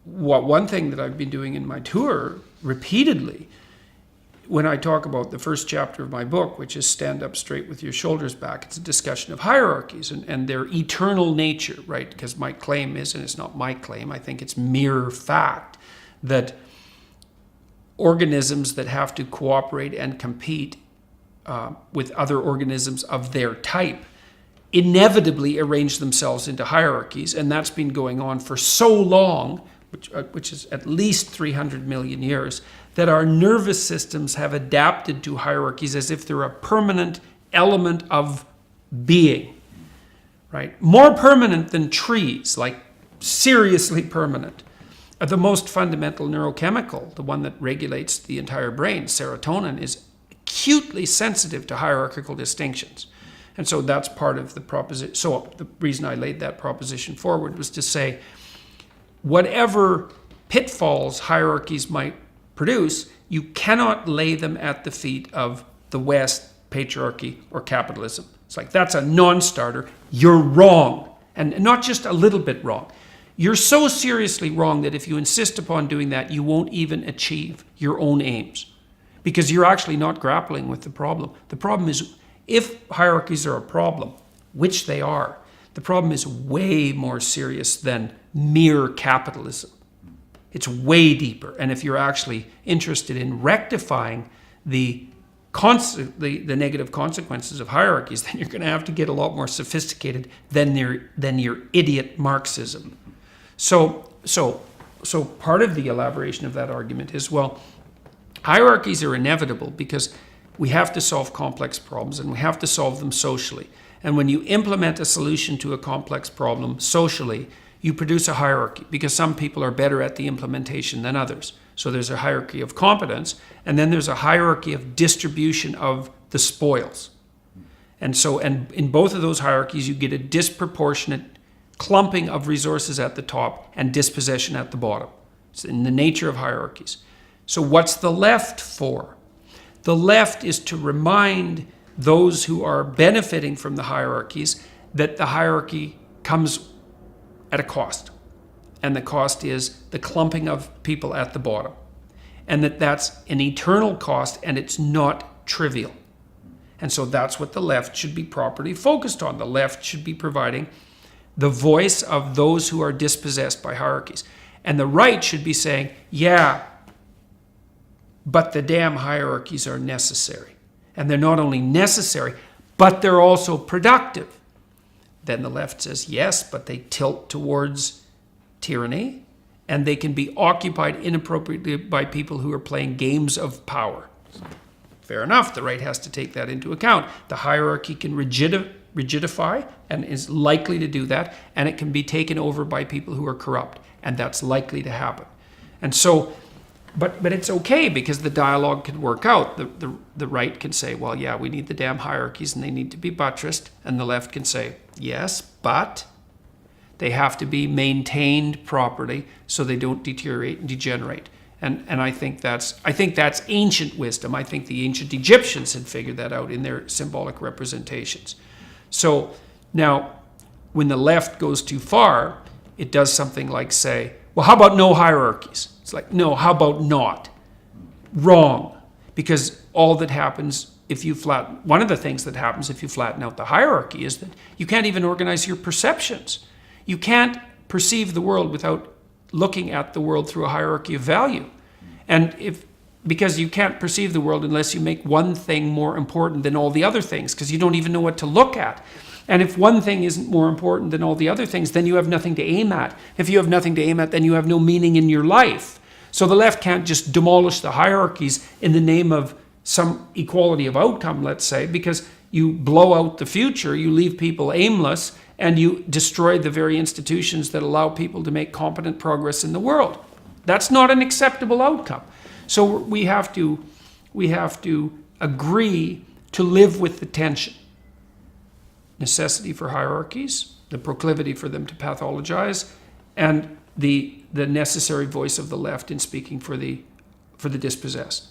one thing that I've been doing in my tour repeatedly, when I talk about the first chapter of my book, which is Stand Up Straight with Your Shoulders Back, it's a discussion of hierarchies and their eternal nature, right? Because my claim is, and it's not my claim, I think it's mere fact, that organisms that have to cooperate and compete with other organisms of their type inevitably arrange themselves into hierarchies. And that's been going on for so long, which is at least 300 million years, that our nervous systems have adapted to hierarchies as if they're a permanent element of being, right? More permanent than trees, like seriously permanent. The most fundamental neurochemical, the one that regulates the entire brain, serotonin, is acutely sensitive to hierarchical distinctions. And so that's part of the proposition. So the reason I laid that proposition forward was to say, whatever pitfalls hierarchies might produce, you cannot lay them at the feet of the West, patriarchy, or capitalism. It's like, that's a non-starter. You're wrong. And not just a little bit wrong. You're so seriously wrong that if you insist upon doing that, you won't even achieve your own aims. Because you're actually not grappling with the problem. The problem is, if hierarchies are a problem, which they are, the problem is way more serious than mere capitalism. It's way deeper. And if you're actually interested in rectifying the negative consequences of hierarchies, then you're going to have to get a lot more sophisticated than your idiot Marxism. So part of the elaboration of that argument is, well, hierarchies are inevitable because we have to solve complex problems and we have to solve them socially. And when you implement a solution to a complex problem socially, you produce a hierarchy because some people are better at the implementation than others. So there's a hierarchy of competence, and then there's a hierarchy of distribution of the spoils. And in both of those hierarchies, you get a disproportionate clumping of resources at the top and dispossession at the bottom. It's in the nature of hierarchies. So what's the left for? The left is to remind those who are benefiting from the hierarchies that the hierarchy comes at a cost. And the cost is the clumping of people at the bottom. And that's an eternal cost, and it's not trivial. And so that's what the left should be properly focused on. The left should be providing the voice of those who are dispossessed by hierarchies. And the right should be saying, yeah, but the damn hierarchies are necessary. And they're not only necessary, but they're also productive. Then the left says, yes, but they tilt towards tyranny, and they can be occupied inappropriately by people who are playing games of power. Fair enough, the right has to take that into account. The hierarchy can rigidify and is likely to do that, and it can be taken over by people who are corrupt, and that's likely to happen. And so, but it's okay because the dialogue can work out. The right can say, well, yeah, we need the damn hierarchies and they need to be buttressed, and the left can say, yes, but they have to be maintained properly so they don't deteriorate and degenerate. And I think that's ancient wisdom. I think the ancient Egyptians had figured that out in their symbolic representations. So now, when the left goes too far, it does something like say, well, how about no hierarchies? It's like, no, how about not? Wrong. Because all that happens one of the things that happens if you flatten out the hierarchy is that you can't even organize your perceptions. You can't perceive the world without looking at the world through a hierarchy of value. And because you can't perceive the world unless you make one thing more important than all the other things, because you don't even know what to look at. And if one thing isn't more important than all the other things, then you have nothing to aim at. If you have nothing to aim at, then you have no meaning in your life. So the left can't just demolish the hierarchies in the name of some equality of outcome, let's say, because you blow out the future, you leave people aimless, and you destroy the very institutions that allow people to make competent progress in the world. That's not an acceptable outcome. So we have to agree to live with the tension. Necessity for hierarchies, the proclivity for them to pathologize, and the necessary voice of the left in speaking for the dispossessed.